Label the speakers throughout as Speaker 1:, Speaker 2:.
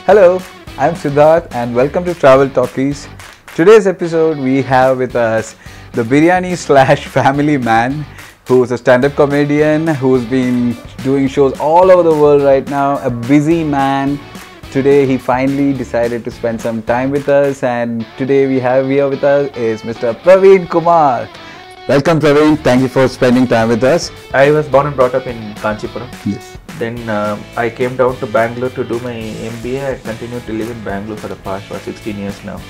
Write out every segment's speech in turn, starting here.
Speaker 1: Hello, I'm Sidharth and welcome to Travel Talkies. Today's episode we have with us the biryani slash family man who's a stand-up comedian who's been doing shows all over the world right now, a busy man. Today he finally decided to spend some time with us, and today we have here with us is Mr. Praveen Kumar. Welcome Praveen, thank you for spending time with us.
Speaker 2: I was born and brought up in Kanchipuram.
Speaker 1: Yes.
Speaker 2: Then I came down to Bangalore to do my MBA. I continued to live in Bangalore for the past 16 years now.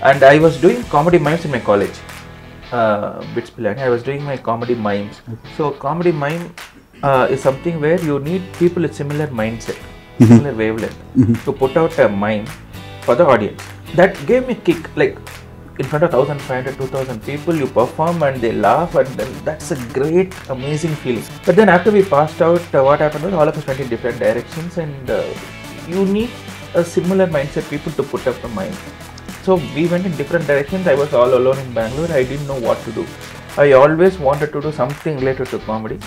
Speaker 2: And I was doing comedy mimes in my college, Bits Pilani. I was doing my comedy mimes. So comedy mime is something where you need people with similar mindset, similar wavelength to put out a mime for the audience. That gave me a kick. Like in front of 1,500, 2,000 people, you perform and they laugh, and then that's a great, amazing feeling. But then after we passed out, what happened was all of us went in different directions, and you need a similar mindset people to put up a mime. So we went in different directions. I was all alone in Bangalore. I didn't know what to do. I always wanted to do something related to comedy.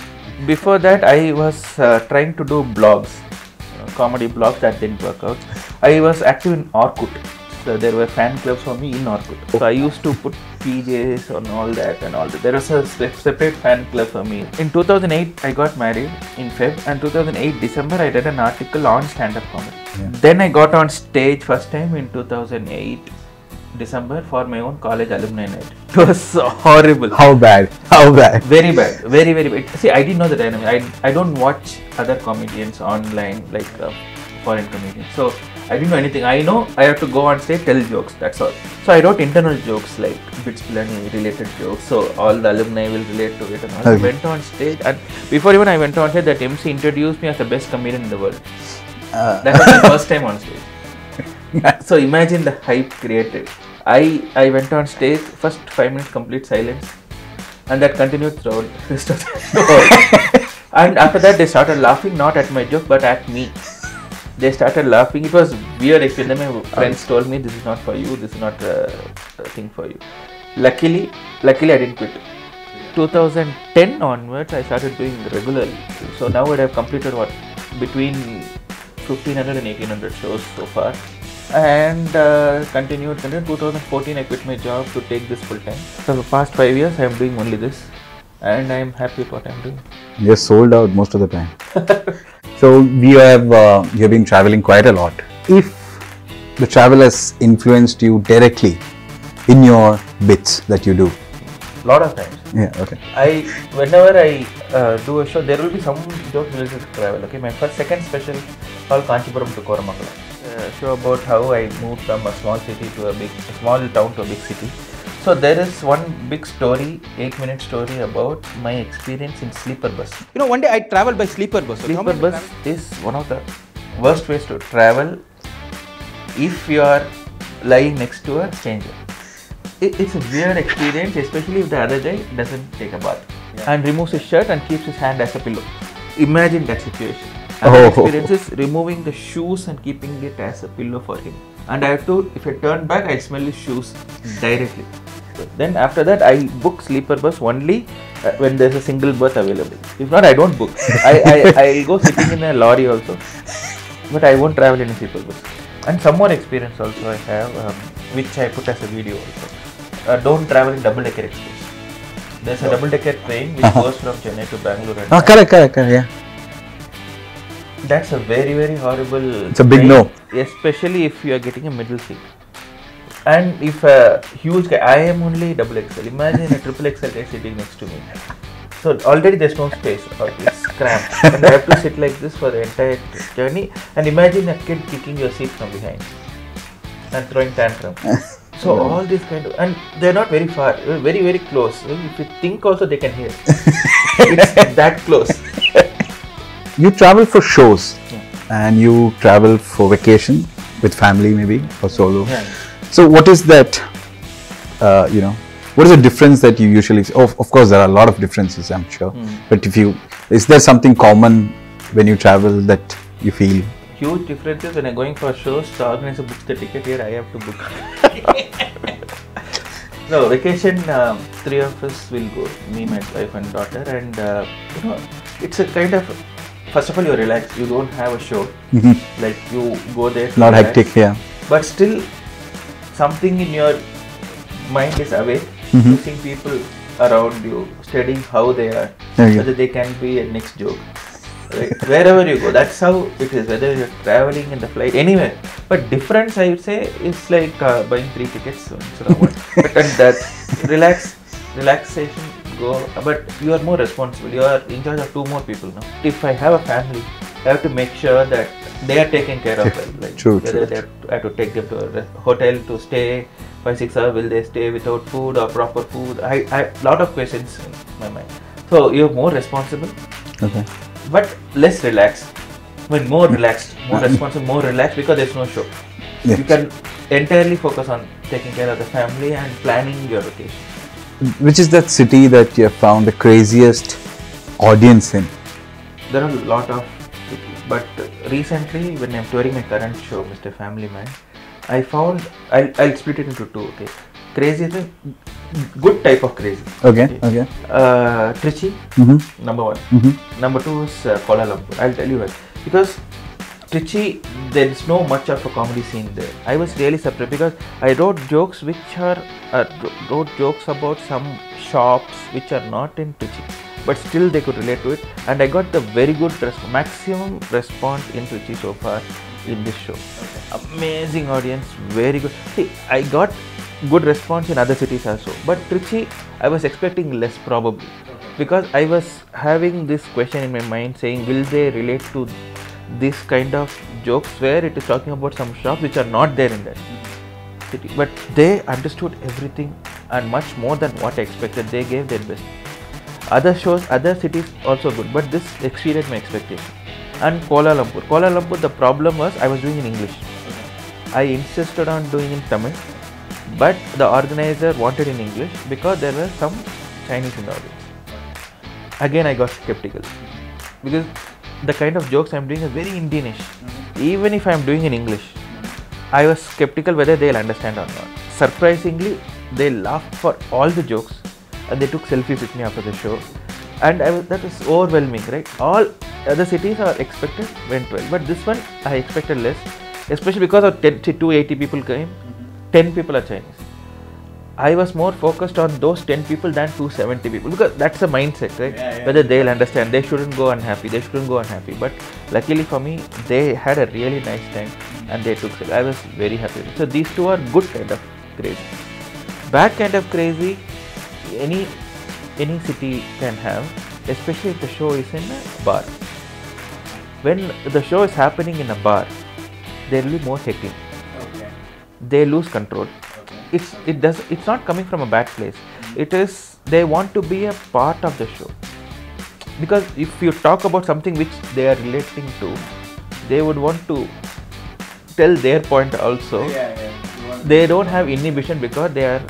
Speaker 2: Before that, I was trying to do blogs, comedy blogs. That didn't work out. I was active in Orkut. So there were fan clubs for me in Orkut. So I used to put PJs on all that and all that. There was a separate fan club for me. In 2008, I got married in Feb, and 2008 December, I did an article on stand-up comedy. Yeah. Then I got on stage first time in 2008 December for my own college alumni night. It was so horrible.
Speaker 1: How bad? How bad?
Speaker 2: Very bad. Very, very bad. See, I didn't know the dynamic. I don't watch other comedians online, like foreign comedians. So I didn't know anything. I know I have to go on stage, tell jokes, that's all. So I wrote internal jokes like Bits Pilani related jokes, so all the alumni will relate to it and all. Okay. I went on stage, and before even I went on stage, that MC introduced me as the best comedian in the world. That was my first time on stage. So imagine the hype created. I went on stage, first 5 minutes complete silence, and that continued throughout the rest of the show. And after that they started laughing, not at my joke but at me. They started laughing. It was weird experience. My friends told me, this is not for you, this is not a thing for you. Luckily I didn't quit. 2010 onwards I started doing regularly. So now I have completed between 1,500 and 1,800 shows so far. And continued. 2014 I quit my job to take this full time. So for the past 5 years I am doing only this, and I am happy with what I am doing.
Speaker 1: You're sold out most of the time. So you've been traveling quite a lot. If the travel has influenced you directly in your bits that you do?
Speaker 2: Lot of times.
Speaker 1: Yeah, okay.
Speaker 2: Whenever I do a show, there will be some jokes related to travel. Okay, my second special called Kanchipuram to Koramangala. Show about how I moved from a small city to a small town to a big city. So there is one big story, 8-minute story about my experience in sleeper bus.
Speaker 3: You know, one day I traveled by sleeper bus.
Speaker 2: Sleeper bus is one of the worst ways to travel if you are lying next to a stranger. It's a weird experience, especially if the other guy doesn't take a bath and removes his shirt and keeps his hand as a pillow. Imagine that situation. Another experience is removing the shoes and keeping it as a pillow for him. And I have to, if I turn back, I smell his shoes directly. Then after that, I book sleeper bus only when there is a single berth available. If not, I don't book. I'll go sitting in a lorry also, but I won't travel in a sleeper bus. And some more experience also I have, which I put as a video also. Don't travel in double-decker express. There's a double-decker train which goes from Chennai to Bangalore. And
Speaker 1: Correct, yeah.
Speaker 2: That's a very, very horrible.
Speaker 1: It's a big no.
Speaker 2: Especially if you are getting a middle seat. And if a huge guy, I am only double XL. Imagine a triple XL guy sitting next to me. So already there's no space, or it's cramped. And I have to sit like this for the entire journey. And imagine a kid kicking your seat from behind and throwing tantrum. So all these kind of, and they're not very far, very, very close. If you think also they can hear. It's that close.
Speaker 1: You travel for shows, and you travel for vacation with family, maybe, or solo.
Speaker 2: Yeah.
Speaker 1: So what is that, what is the difference that you usually see? Of course, there are a lot of differences, I'm sure. But is there something common when you travel that you feel?
Speaker 2: Huge differences when I'm going for shows. The organizer books the ticket, here I have to book. No, vacation, 3 of us will go, me, my wife and daughter, and it's a kind of first of all, you're relaxed. You don't have a show. Like you go there.
Speaker 1: Not
Speaker 2: relax,
Speaker 1: hectic, yeah.
Speaker 2: But still, something in your mind is away. You seeing people around you, studying how they are,
Speaker 1: Okay.
Speaker 2: whether they can be a next joke. Right? Wherever you go, that's how it is. Whether you're traveling in the flight, anywhere. But difference, I would say, is like buying 3 tickets instead of 1. But and that relaxation go. But you are more responsible. You are in charge of 2 more people now. If I have a family, I have to make sure that they are taken care of well. Like
Speaker 1: True,
Speaker 2: whether
Speaker 1: true.
Speaker 2: I have to take them to a hotel to stay 5-6 hours. Will they stay without food or proper food? I lot of questions in my mind. So you're more responsible,
Speaker 1: Okay.
Speaker 2: but less relaxed. When more relaxed, more responsible, more relaxed because there's no show.
Speaker 1: Yes.
Speaker 2: You can entirely focus on taking care of the family and planning your vacation.
Speaker 1: Which is that city that you have found the craziest audience in?
Speaker 2: There are a lot of cities, but recently when I'm touring my current show, Mr. Family Man, I found I'll split it into 2. Okay, crazy is a good type of crazy.
Speaker 1: Okay. Okay.
Speaker 2: Trichy, number 1. Number 2 is Kuala Lumpur. I'll tell you why. Because Trichy, there is no much of a comedy scene there. I was really surprised because I wrote jokes wrote jokes about some shops which are not in Trichy, but still they could relate to it, and I got the very good maximum response in Trichy so far in this show. Amazing audience, very good. See, I got good response in other cities also, but Trichy I was expecting less probably, because I was having this question in my mind saying, will they relate to this kind of jokes where it is talking about some shops which are not there in that city? But they understood everything and much more than what I expected. They gave their best. Other shows, other cities also good, but this exceeded my expectation. And Kuala Lumpur, the problem was I was doing in English. I insisted on doing in Tamil, but the organizer wanted in English because there were some Chinese in the audience. Again, I got skeptical because the kind of jokes I'm doing is very Indianish. Even if I'm doing in English, I was skeptical whether they'll understand or not. Surprisingly, they laughed for all the jokes and they took selfies with me after the show. And that was overwhelming, right? All other cities are expected went well, but this one I expected less, especially because of 280 people came, 10 people are Chinese. I was more focused on those 10 people than 270 people, because that's a mindset, right? Whether they'll understand, they shouldn't go unhappy, but luckily for me, they had a really nice time and they took it. I was very happy. So these 2 are good kind of crazy. Bad kind of crazy, any city can have, especially if the show is in a bar. When the show is happening in a bar, there will be more heckling. Okay. They lose control. It's not coming from a bad place. It is, they want to be a part of the show, because if you talk about something which they are relating to, they would want to tell their point also. They don't have inhibition because they are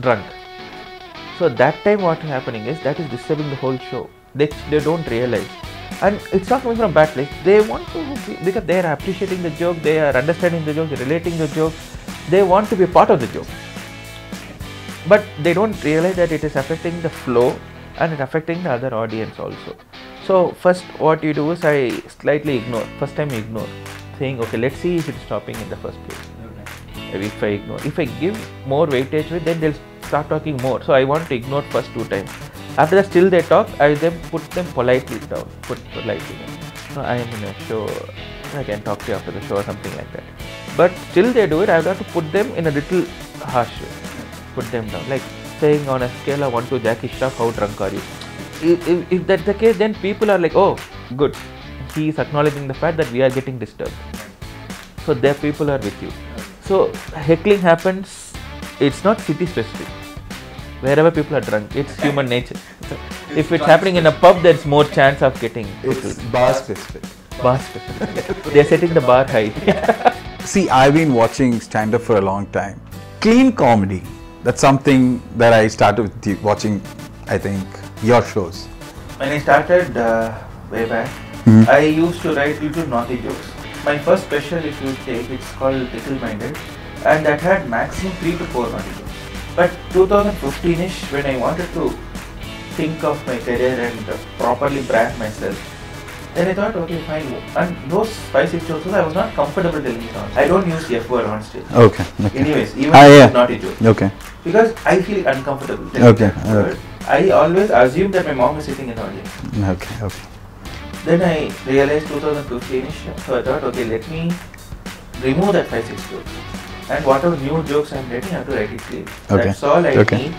Speaker 2: drunk. So that time what is happening is that is disturbing the whole show. They don't realize, and it's not coming from a bad place. They want to be, because they are appreciating the joke, they are understanding the joke, they are relating the joke. They want to be a part of the joke, but they don't realize that it is affecting the flow and it affecting the other audience also. So first what you do is I slightly ignore. First time you ignore, saying okay, let's see if it's stopping in the first place. Okay. If I ignore, if I give more weightage with, then they'll start talking more. So I want to ignore first 2 times. After that still they talk, I then put them politely down. So I am in a show, I can talk to you after the show or something like that. But still they do it, I have to put them in a little harsh way. Put them down, like saying on a scale of 1 to Jackie Shroff, how drunk are you? If that's the case, then people are like, oh, good. He is acknowledging the fact that we are getting disturbed. So their people are with you. So heckling happens, it's not city specific. Wherever people are drunk, it's human nature. If it's happening in a pub, there's more chance of getting
Speaker 1: It's bar specific.
Speaker 2: bar specific. They're setting the bar high.
Speaker 1: See, I've been watching stand-up for a long time. Clean comedy, that's something that I started with watching, I think, your shows.
Speaker 2: When I started way back, I used to write little naughty jokes. My first special, if you take, it's called Tickle Minded, and that had maximum 3 to 4 naughty jokes. But 2015ish, when I wanted to think of my career and properly brand myself, Then I thought, okay, fine. And those 5-6 shows, I was not comfortable telling it on. I don't use the F word on stage.
Speaker 1: Okay.
Speaker 2: Anyways, even
Speaker 1: Ah,
Speaker 2: if
Speaker 1: yeah.
Speaker 2: it's not a joke.
Speaker 1: Okay.
Speaker 2: Because I feel uncomfortable telling
Speaker 1: Okay,
Speaker 2: that word. I always assume that my mom is sitting in the audience.
Speaker 1: Okay. Okay.
Speaker 2: Then I realized 2015ish, so I thought, okay, let me remove that 5-6 jokes. And whatever new jokes I'm writing, I have to write it clean.
Speaker 1: Okay.
Speaker 2: That's all I
Speaker 1: Okay.
Speaker 2: need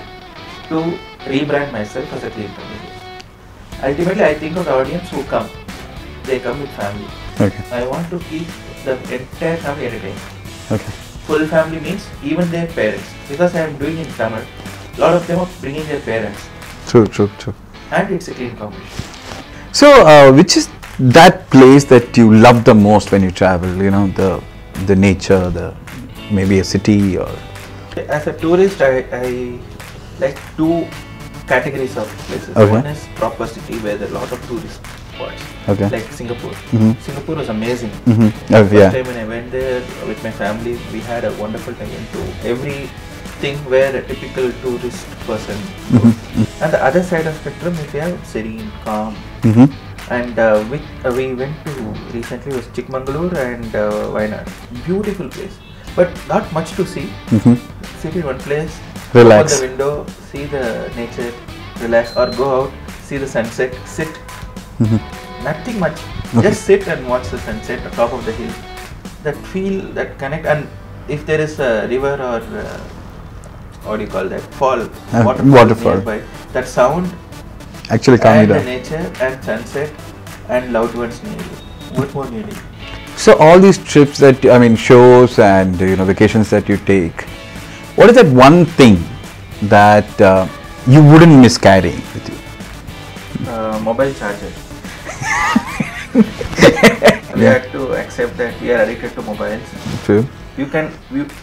Speaker 2: to rebrand myself as a clean comedian. Ultimately, I think of the audience who come. They come with family.
Speaker 1: Okay.
Speaker 2: I want to keep the entire family entertained.
Speaker 1: Okay.
Speaker 2: Full family means even their parents. Because I am doing in Tamil, a lot of them are bringing their parents.
Speaker 1: True. True. True.
Speaker 2: And it's a clean competition.
Speaker 1: So, which is that place that you love the most when you travel? You know, the nature, maybe a city or.
Speaker 2: As a tourist, I like two categories of places.
Speaker 1: Okay.
Speaker 2: One is proper city where there are a lot of tourist spots.
Speaker 1: Okay.
Speaker 2: Like Singapore.
Speaker 1: Mhm.
Speaker 2: Singapore was amazing.
Speaker 1: Mm-hmm.
Speaker 2: First
Speaker 1: Yeah.
Speaker 2: time when I went there with my family, we had a wonderful time into everything where a typical tourist person goes. And the other side of spectrum, if you have serene, calm,
Speaker 1: Mm-hmm.
Speaker 2: and we went to recently was Chikmagalur and Wayanad. Beautiful place, but not much to see.
Speaker 1: Mm-hmm.
Speaker 2: Sit in one place,
Speaker 1: Relax.
Speaker 2: open the window, see the nature, relax, or go out, see the sunset, sit.
Speaker 1: Mm-hmm.
Speaker 2: Nothing much.
Speaker 1: Okay.
Speaker 2: Just sit and watch the sunset on top of the hill. That feel, that connect, and if there is a river or what do you call that? Fall,
Speaker 1: waterfall.
Speaker 2: nearby. That sound
Speaker 1: Actually, calm you
Speaker 2: and the
Speaker 1: down.
Speaker 2: nature and sunset and loved ones near you. What more do you need?
Speaker 1: So, all these trips shows and vacations that you take, what is that one thing that you wouldn't miss carrying with you?
Speaker 2: Mobile charger. We have to accept that we are addicted to mobiles.
Speaker 1: True.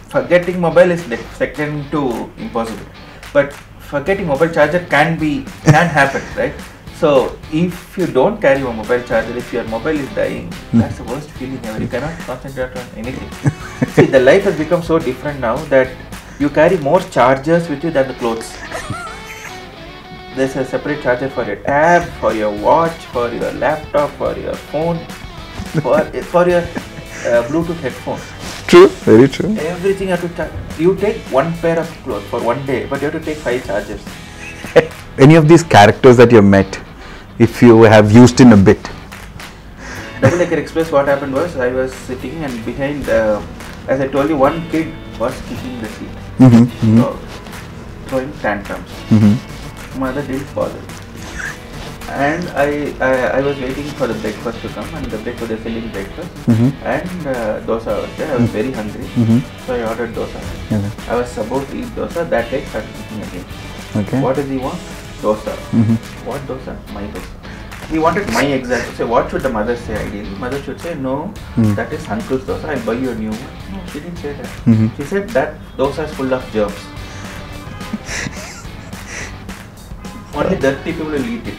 Speaker 2: Forgetting mobile is second to impossible, but forgetting mobile charger can happen, right? So if you don't carry your mobile charger, if your mobile is dying, that's the worst feeling ever. You cannot concentrate on anything. See, the life has become so different now that you carry more chargers with you than the clothes. There's a separate charger for your tab, for your watch, for your laptop, for your phone, for your Bluetooth headphone.
Speaker 1: True. Very true.
Speaker 2: Everything you have to charge. You take one pair of clothes for one day, but you have to take 5 chargers.
Speaker 1: Any of these characters that you met, if you have used in a bit?
Speaker 2: Double Decker Express, what happened was I was sitting and behind, as I told you, one kid was kicking the seat,
Speaker 1: Mm-hmm.
Speaker 2: so, throwing tantrums.
Speaker 1: Mm-hmm.
Speaker 2: Mother didn't bother. And I was waiting for the breakfast to come, and they were selling breakfast.
Speaker 1: Mm-hmm.
Speaker 2: And dosa was there. I was very hungry, so I ordered dosa.
Speaker 1: Okay.
Speaker 2: I was about to eat dosa. That day started cooking again.
Speaker 1: Okay.
Speaker 2: What does he want? Dosa.
Speaker 1: Mm-hmm.
Speaker 2: What dosa? My dosa. He wanted my exact. So what should the mother say ideally? Mother should say, no, that is uncle's dosa. I'll buy you a new one. No, she didn't say that.
Speaker 1: Mm-hmm.
Speaker 2: She said that dosa is full of germs. Only dirty people will eat it.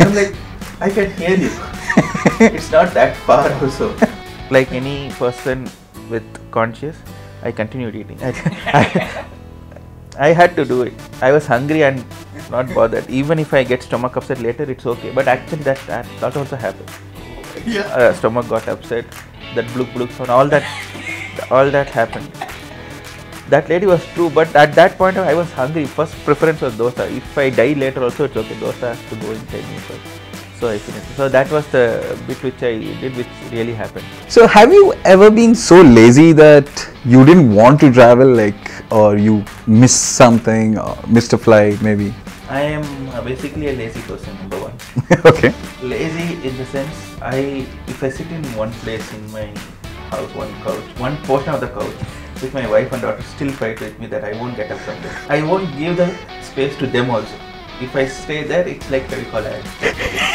Speaker 2: I'm like, I can hear you. It's not that far also. Like any person with conscience, I continued eating. I had to do it. I was hungry and not bothered. Even if I get stomach upset later, it's okay. But actually, that also happened. Yeah. Stomach got upset. That bluk sound, all that happened. That lady was true, but at that point I was hungry. First preference was dosa. If I die later also, it's okay. Dosa has to go inside me first. So I finished. So that was the bit which I did, which really happened.
Speaker 1: So, have you ever been so lazy that you didn't want to travel, or you missed something, or missed a flight, maybe?
Speaker 2: I am basically a lazy person, number one.
Speaker 1: Okay.
Speaker 2: Lazy in the sense, if I sit in one place in my house, one couch, one portion of the couch, with my wife and daughter still fight with me that I won't get up from there. I won't give the space to them also. If I stay there, it's like Fevicol.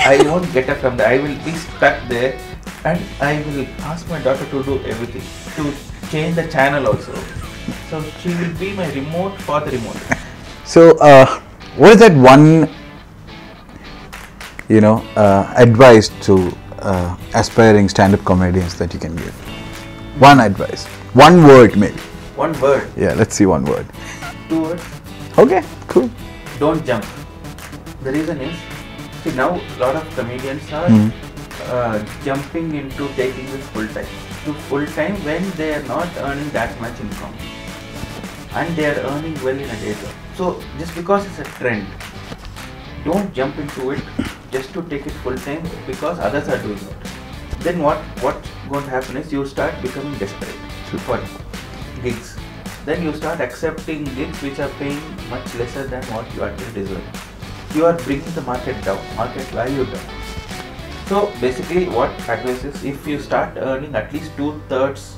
Speaker 2: I won't get up from there. I will be stuck there, and I will ask my daughter to do everything, to change the channel also. So she will be my remote for the remote.
Speaker 1: So, what is that one, advice to aspiring stand-up comedians that you can give? One advice. One word, maybe.
Speaker 2: One word.
Speaker 1: Yeah, let's see one word.
Speaker 2: 2 words.
Speaker 1: Okay, cool.
Speaker 2: Don't jump. The reason is, see now a lot of comedians are jumping into taking this full time when they are not earning that much income and they are earning well in a day job. So just because it's a trend, don't jump into it just to take it full time because others are doing it. Then what's going to happen is you start becoming desperate for gigs. Then you start accepting gigs which are paying much lesser than what you actually deserve. You are bringing the market down, market value down. So basically what advice is, if you start earning at least 2/3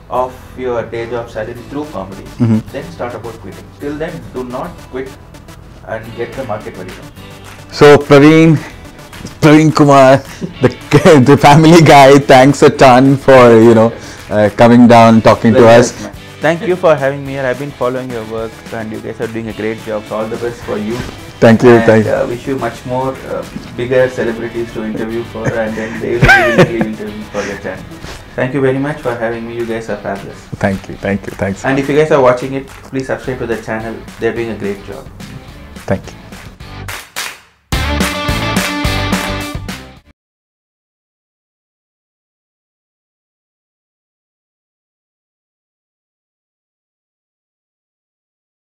Speaker 2: of your day job salary through comedy, then start about quitting. Till then, do not quit and get the market very down.
Speaker 1: So Praveen Kumar, the family guy, thanks a ton for coming down, talking to us.
Speaker 2: Thank you for having me here. I've been following your work and you guys are doing a great job. So all the best for you.
Speaker 1: Thank you.
Speaker 2: And wish you much more bigger celebrities to interview for, and then they will be interviews for your channel. Thank you very much for having me. You guys are fabulous.
Speaker 1: Thank you. Thanks.
Speaker 2: And if you guys are watching it, please subscribe to the channel. They're doing a great job.
Speaker 1: Thank you.